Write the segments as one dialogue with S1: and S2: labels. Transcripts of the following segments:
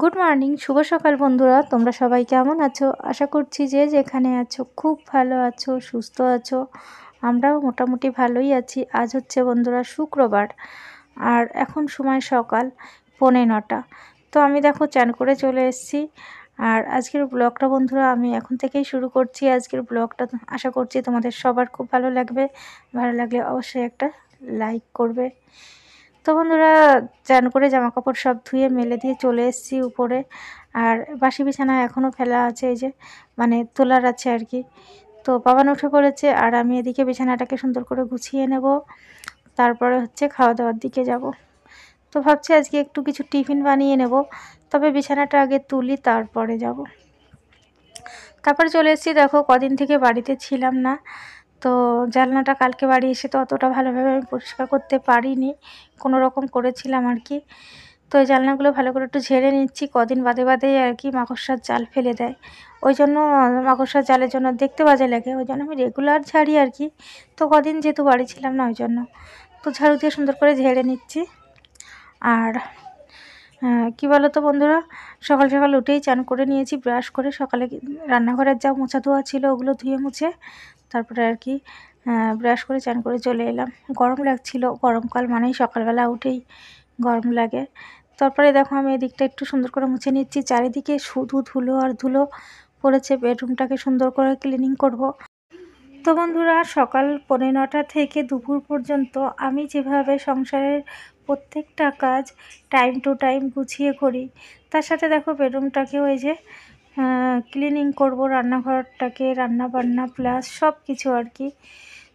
S1: Good morning, শুভ সকাল বন্ধুরা। তোমরা সবাই কেমন আছো? আশা করছি যে যেখানে আছো খুব ভালো আছো, সুস্থ আছো। আমরাও মোটামুটি ভালোই আছি। আজ হচ্ছে বন্ধুরা শুক্রবার, আর এখন সময় সকাল 9:45। তো আমি দেখো চান করে চলে এসেছি। আর আজকের ব্লগটা বন্ধুরা আমি এখন থেকেই শুরু করছি। আজকের ব্লগটা আশা করছি তোমাদের সবার খুব ভালো লাগবে। ভালো লাগলে অবশ্যই একটা লাইক করবে। তো বন্ধুরা চান করে জামাকাপড় সব ধুয়ে মেলে দিয়ে চলে এসেছি উপরে। আর বাসি বিছানা এখনও ফেলা আছে, এই যে মানে তোলার আছে আর কি। তো বাবান উঠে পড়েছে, আর আমি এদিকে বিছানাটাকে সুন্দর করে গুছিয়ে নেব। তারপরে হচ্ছে খাওয়া দাওয়ার দিকে যাব। তো ভাবছি আজকে একটু কিছু টিফিন বানিয়ে নেব, তবে বিছানাটা আগে তুলি তারপরে যাব। তারপরে চলে এসেছি। দেখো কদিন থেকে বাড়িতে ছিলাম না, তো জানলাটা কালকে বাড়ি এসে তো অতটা ভালোভাবে আমি পরিষ্কার করতে পারিনি, কোনো রকম করেছিলাম আর কি। তো এই জানলাগুলো ভালো করে একটু ঝেড়ে নিচ্ছি। কদিন বাদে বাদে আর কি মাকড়সার জাল ফেলে দেয়, ওই জন্য মাকড়সার জালের জন্য দেখতে বাজে লাগে, ওই জন্য আমি রেগুলার ঝাড়ি আর কি। তো কদিন যেহেতু বাড়ি ছিলাম না ওই জন্য তো ঝাড়ু দিয়ে সুন্দর করে ঝেড়ে নিচ্ছি। আর কি বলো তো বন্ধুরা, সকাল সকাল উঠেই চান করে নিয়েছি, ব্রাশ করে সকালে রান্নাঘরের যা মোছা ধোয়া ছিল ওগুলো ধুয়ে মুছে তারপরে আর কি ব্রাশ করে চান করে চলে এলাম। গরম লাগছিল, গরমকাল মানেই সকালবেলা উঠেই গরম লাগে। তারপরে দেখো আমি এদিকটা একটু সুন্দর করে মুছে নিচ্ছি। চারিদিকে শুধু ধুলো আর ধুলো পড়েছে, বেডরুমটাকে সুন্দর করে ক্লিনিং করব। তো বন্ধুরা সকাল 9:45 থেকে দুপুর পর্যন্ত আমি যেভাবে সংসারের প্রত্যেকটা কাজ টাইম টু টাইম গুছিয়ে করি, তার সাথে দেখো বেডরুমটাকেও এই যে ক্লিনিং করব, রান্নাঘরটাকে রান্না বান্না প্লাস সব কিছু আর কি।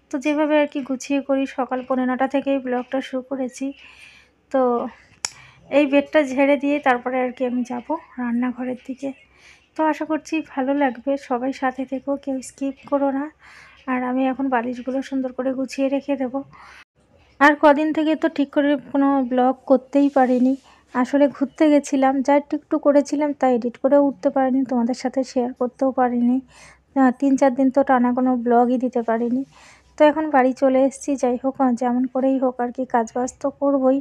S1: তো যেভাবে আর কি গুছিয়ে করি সকাল 9:45 থেকেই ব্লগটা শুরু করেছি। তো এই বেডটা ঝেড়ে দিয়ে তারপরে আর কি আমি যাব রান্নাঘরের দিকে। তো আশা করছি ভালো লাগবে, সবাই সাথে থেকেও কেউ স্কিপ করো না। আর আমি এখন বালিশগুলো সুন্দর করে গুছিয়ে রেখে দেব। আর কদিন থেকে তো ঠিক করে কোনো ব্লগ করতেই পারিনি, আসলে ঘুরতে গেছিলাম, যা একটু করেছিলাম তাই এডিট করেও উঠতে পারিনি, তোমাদের সাথে শেয়ার করতেও পারিনি। 3-4 দিন তো টানা কোনো ব্লগই দিতে পারিনি। তো এখন বাড়ি চলে এসেছি, যাই হোক যেমন করেই হোক আর কি কাজবাজ তো করবই।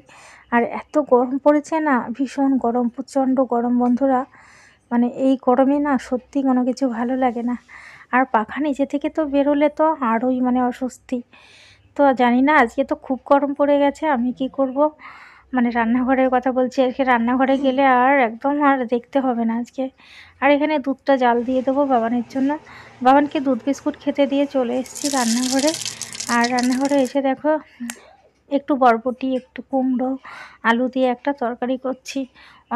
S1: আর এত গরম পড়েছে না, ভীষণ গরম, প্রচণ্ড গরম বন্ধুরা। মানে এই গরমে না সত্যি কোনো কিছু ভালো লাগে না। আর পাখা নিচে থেকে তো বেরোলে তো আরোই মানে অস্বস্তি। তো জানি না, আজকে তো খুব গরম পড়ে গেছে, আমি কি করব। মানে রান্নাঘরের কথা বলছি, আজকে রান্নাঘরে গেলে আর একদম আর দেখতে হবে না আজকে। আর এখানে দুধটা জাল দিয়ে দেবো বাবানের জন্য। বাবানকে দুধ বিস্কুট খেতে দিয়ে চলে এসেছি রান্নাঘরে। আর রান্নাঘরে এসে দেখো একটু বরবটি, একটু কুমড়ো, আলু দিয়ে একটা তরকারি করছি।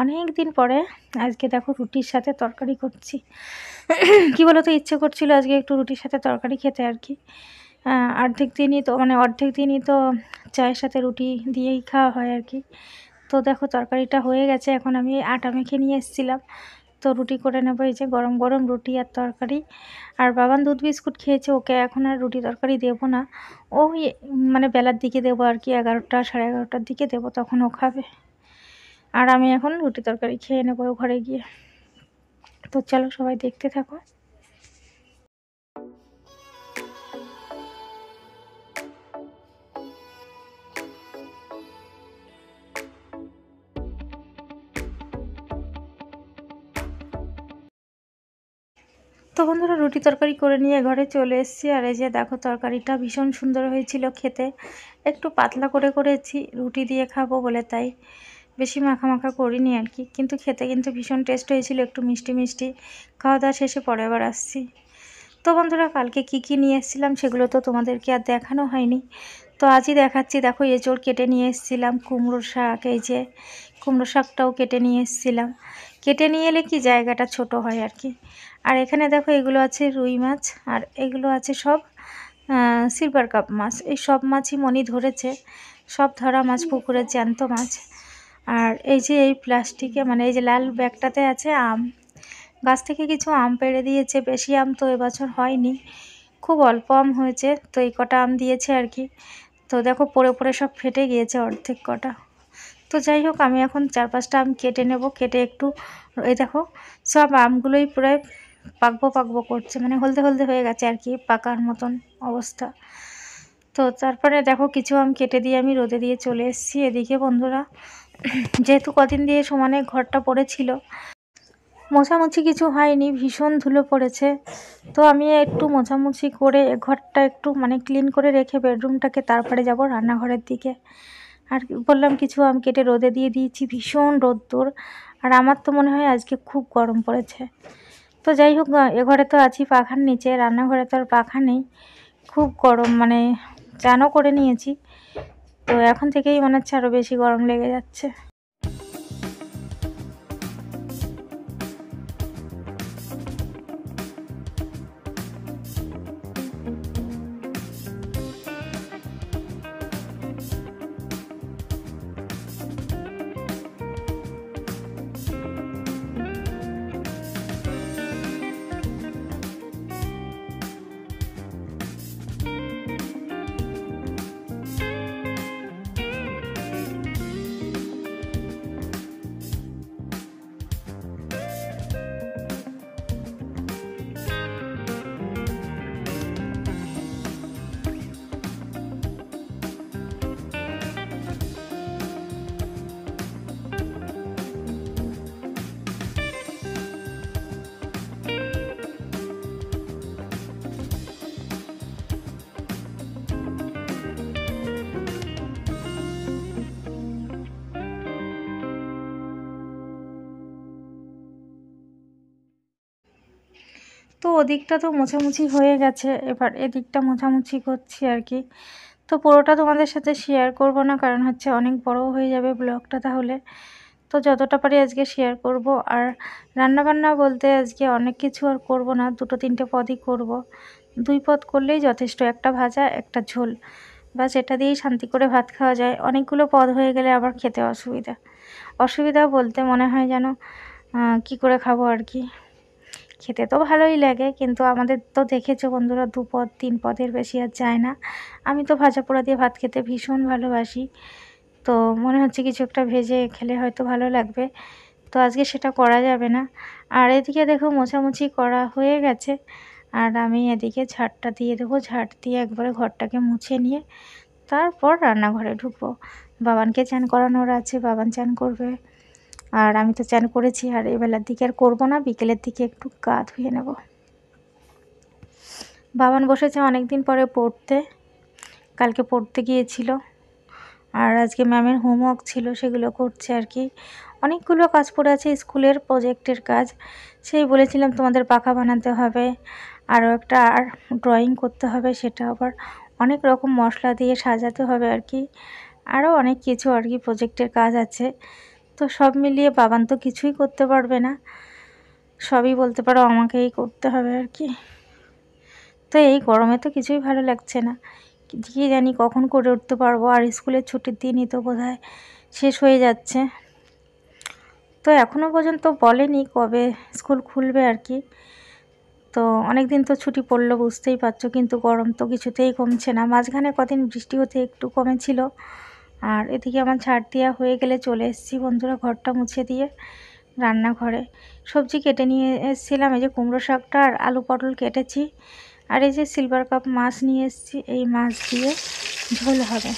S1: অনেক দিন পরে আজকে দেখো রুটির সাথে তরকারি করছি। কি বলো তো, ইচ্ছে করছিল আজকে একটু রুটির সাথে তরকারি খেতে আর কি। অর্ধেক দিনই তো চায়ের সাথে রুটি দিয়েই খাওয়া হয় আর কি। তো দেখো তরকারিটা হয়ে গেছে, এখন আমি আটা মেখে নিয়ে এসেছিলাম। তো রুটি করে নেবো, এই যে গরম গরম রুটি আর তরকারি। আর বাবান দুধ বিস্কুট খেয়েছে, ওকে এখন আর রুটি তরকারি দেবো না। ওই মানে বেলার দিকে দেবো আর কি, 11টা 11:30টার দিকে দেবো, তখন ও খাবে। আর আমি এখন রুটি তরকারি খেয়ে নেবো ঘরে গিয়ে। তো চলো সবাই দেখতে থাকো। তো বন্ধুরা রুটি তরকারি করে নিয়ে ঘরে চলে এসেছি। আর এই যে দেখো তরকারিটা ভীষণ সুন্দর হয়েছিল খেতে, একটু পাতলা করে করেছি রুটি দিয়ে খাবো বলে, তাই বেশি মাখা মাখা করিনি আর কি। কিন্তু খেতে কিন্তু ভীষণ টেস্ট হয়েছিল, একটু মিষ্টি মিষ্টি। খাওয়া দাওয়া শেষে পরে আবার আসছি। তো বন্ধুরা কালকে কি নিয়ে এসেছিলাম সেগুলো তো তোমাদেরকে আর দেখানো হয়নি, তো আজই দেখাচ্ছি। দেখো এঁচোড় কেটে নিয়ে এসেছিলাম, কুমড়ো শাক, এই যে কুমড়ো শাকটাও কেটে নিয়ে এসেছিলাম। কেটে নিয়ে এলে কি জায়গাটা ছোট হয় আর কি। আর এখানে দেখো এগুলো আছে রুই মাছ, আর এগুলো আছে সব সিলভার কাপ মাছ। এই সব মাছই মনি ধরেছে, সব ধরা মাছ, পুকুরের জ্যান্ত মাছ। আর এই যে এই প্লাস্টিকে মানে এই যে লাল ব্যাগটাতে আছে আম, গাছ থেকে কিছু আম পেড়ে দিয়েছে। বেশি আম তো এবছর হয়নি, খুব অল্প আম হয়েছে, তো এই কটা আম দিয়েছে আর কি। তো দেখো পড়ে পড়ে সব ফেটে গিয়েছে অর্ধেক কটা। তো যাই হোক আমি এখন 4-5টা আম কেটে নেব, কেটে একটু এই দেখো সব আমগুলোই প্রায় পাকবো পাকবো করছে, মানে হলদে হলদে হয়ে গেছে আর কি, পাকার মতন অবস্থা। তো তারপরে দেখো কিছু আম কেটে দিয়ে আমি রোদে দিয়ে চলে এসেছি এদিকে বন্ধুরা। যেহেতু কদিন দিয়ে সমানে ঘরটা পড়েছিল, মোছামুছি কিছু হয়নি, ভীষণ ধুলো পড়েছে। তো আমি একটু মোছামুছি করে ঘরটা একটু মানে ক্লিন করে রেখে বেডরুমটাকে তারপরে যাব রান্নাঘরের দিকে। আর বললাম কিছু আম কেটে রোদে দিয়ে দিয়েছি, ভীষণ রোদ্দুর। আর আমার তো মনে হয় আজকে খুব গরম পড়েছে। তো যাই হোক, এ ঘরে তো আছি পাখার নিচে, রান্নাঘরে তো আর পাখা নেই, খুব গরম, মানে চানও করে নিয়েছি, তো এখন থেকেই মনে হচ্ছে আরও বেশি গরম লেগে যাচ্ছে। তো ওদিকটা তো মোছামুছি হয়ে গেছে, এবার এদিকটা মোছামুছি করছি আর কি। তো পুরোটা তোমাদের সাথে শেয়ার করব না, কারণ হচ্ছে অনেক বড় হয়ে যাবে ব্লগটা তাহলে। তো যতটা পারি আজকে শেয়ার করব। আর রান্নাবান্না বলতে আজকে অনেক কিছু আর করব না, 2-3টে পদই করব। 2 পদ করলেই যথেষ্ট, একটা ভাজা একটা ঝোল, বাস এটা দিয়েই শান্তি করে ভাত খাওয়া যায়। অনেকগুলো পদ হয়ে গেলে আবার খেতে অসুবিধা বলতে মনে হয় যেন কি করে খাবো আর কি। খেতে তো ভালোই লাগে, কিন্তু আমাদের তো দেখেছো বন্ধুরা, 2 পদ 3 পদের বেশি আর যায় না। আমি তো ভাজা পোড়া দিয়ে ভাত খেতে ভীষণ ভালোবাসি, তো মনে হচ্ছে কিছু একটা ভেজে খেলে হয়তো ভালো লাগবে, তো আজকে সেটা করা যাবে না। আর এদিকে দেখো মোছামুছি করা হয়ে গেছে, আর আমি এদিকে ঝাড়টা দিয়ে দেবো, ঝাড় দিয়ে একবারে ঘরটাকে মুছে নিয়ে তারপর রান্নাঘরে ঢুকবো। বাবানকে চান করানোর আছে, বাবান চান করবে, আর আমি তো চান করেছি। আর এবেলার দিকে আর করবো না, বিকেলের দিকে একটু গা ধুয়ে নেব। বাবান বসেছে অনেক দিন পরে পড়তে, কালকে পড়তে গিয়েছিল, আর আজকে ম্যামের হোমওয়ার্ক ছিল সেগুলো করছে আর কি। অনেকগুলো কাজ পড়ে আছে স্কুলের প্রজেক্টের কাজ, সেই বলেছিলাম তোমাদের পাখা বানাতে হবে, আরও একটা আর ড্রয়িং করতে হবে, সেটা আবার অনেক রকম মশলা দিয়ে সাজাতে হবে আর কি। আরও অনেক কিছু আর কি প্রজেক্টের কাজ আছে। তো সব মিলিয়ে বাবান তো কিছুই করতে পারবে না, সবই বলতে পারো আমাকেই করতে হবে আর কি। তো এই গরমে তো কিছুই ভালো লাগছে না, কি জানি কখন করে উঠতে পারবো। আর স্কুলের ছুটির দিনই তো বোধহয় শেষ হয়ে যাচ্ছে, তো এখনও পর্যন্ত বলেনি কবে স্কুল খুলবে আর কি। তো অনেক দিন তো ছুটি পড়লো বুঝতেই পারছো, কিন্তু গরম তো কিছুতেই কমছে না। মাঝখানে কদিন বৃষ্টি হতে একটু কমেছিল। আর এদিকে আমার ঝাড় দেওয়া হয়ে গেলে চলে এসেছি বন্ধুরা ঘরটা মুছে দিয়ে রান্নাঘরে। সবজি কেটে নিয়ে এসেছিলাম, এই যে কুমড়ো শাকটা আর আলু পটল কেটেছি, আর এই যে সিলভার কাপ মাছ নিয়ে এসেছি, এই মাছ দিয়ে ঝোল হবে।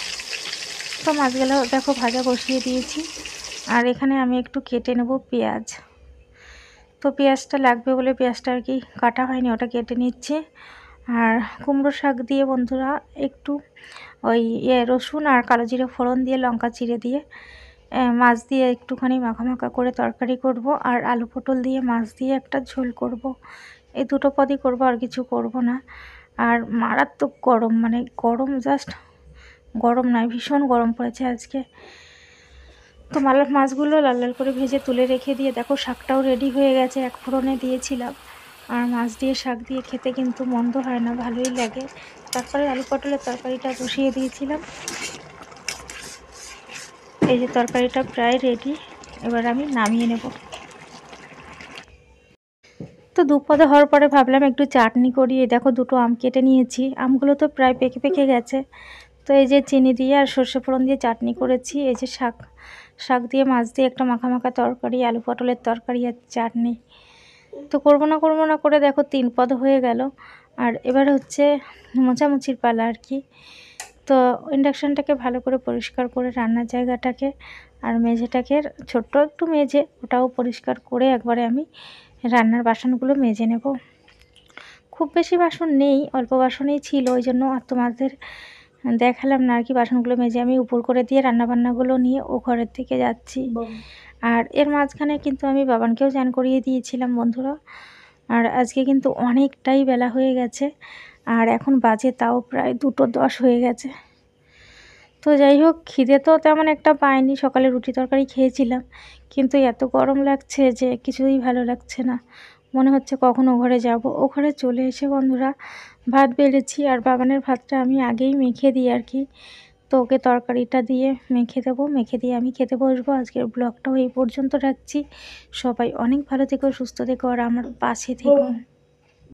S1: তো মাছগুলো দেখো ভাজা বসিয়ে দিয়েছি, আর এখানে আমি একটু কেটে নেব পেঁয়াজ। তো পেঁয়াজটা লাগবে বলে পেঁয়াজটা আর কি কাটা হয়নি, ওটা কেটে নিচ্ছি। আর কুমড়ো শাক দিয়ে বন্ধুরা একটু ওই রসুন আর কালো জিরে ফোড়ন দিয়ে লঙ্কা চিড়ে দিয়ে মাছ দিয়ে একটুখানি মাখা মাখা করে তরকারি করব, আর আলু পটল দিয়ে মাছ দিয়ে একটা ঝোল করব। এই 2টো পদই করব, আর কিছু করব না। আর মারাত্মক গরম, মানে গরম, জাস্ট গরম নয়, ভীষণ গরম পড়েছে আজকে। তো মাছগুলো লাল লাল করে ভেজে তুলে রেখে দিয়ে দেখো শাকটাও রেডি হয়ে গেছে, 1 ফোড়নে দিয়েছিলাম। আর মাছ দিয়ে শাক দিয়ে খেতে কিন্তু মন্দ হয় না, ভালোই লাগে। তারপরে আলু পটলের তরকারিটা বসিয়ে দিয়েছিলাম, এই যে তরকারিটা প্রায় রেডি, এবার আমি নামিয়ে নেব। তো 2 পদে হওয়ার পরে ভাবলাম একটু চাটনি করি। এই দেখো 2টো আম কেটে নিয়েছি, আমগুলো তো প্রায় পেকে পেকে গেছে। তো এই যে চিনি দিয়ে আর সর্ষে ফোড়ন দিয়ে চাটনি করেছি। এই যে শাক দিয়ে মাছ দিয়ে একটা মাখা মাখা তরকারি, আলু পটলের তরকারি আর চাটনি। তো করবো না করে দেখো 3 পদ হয়ে গেল। আর এবার হচ্ছে মোছামুছির পালা আর কি। তো ইন্ডাকশানটাকে ভালো করে পরিষ্কার করে রান্নার জায়গাটাকে আর মেঝেটাকে ছোট্ট একটু মেঝে, ওটাও পরিষ্কার করে একবারে আমি রান্নার বাসনগুলো মেজে নেব। খুব বেশি বাসন নেই, অল্প বাসনই ছিল, ওই জন্য আর তোমাদের দেখালাম না আর কি। বাসনগুলো মেজে আমি উপর করে দিয়ে রান্নাবান্নাগুলো নিয়ে ও ঘরের থেকে যাচ্ছি। আর এর মাঝখানে কিন্তু আমি বাবানকেও চান করিয়ে দিয়েছিলাম বন্ধুরা। আর আজকে কিন্তু অনেকটাই বেলা হয়ে গেছে, আর এখন বাজে তাও প্রায় 2:10 হয়ে গেছে। তো যাই হোক, খিদে তো তেমন একটা পাইনি, সকালে রুটি তরকারি খেয়েছিলাম, কিন্তু এত গরম লাগছে যে কিছুই ভালো লাগছে না। মনে হচ্ছে কখন ও ঘরে যাব। ও ঘরে চলে এসে বন্ধুরা ভাত বেড়েছি, আর বাবানের ভাতটা আমি আগেই মেখে দিই আর কি। তো ওকে তরকারিটা দিয়ে মেখে দেবো, মেখে দিয়ে আমি খেতে বসবো। আজকের ব্লগটাও এই পর্যন্ত রাখছি। সবাই অনেক ভালো থেকো, সুস্থ থেকো, আর আমার পাশে থেকো।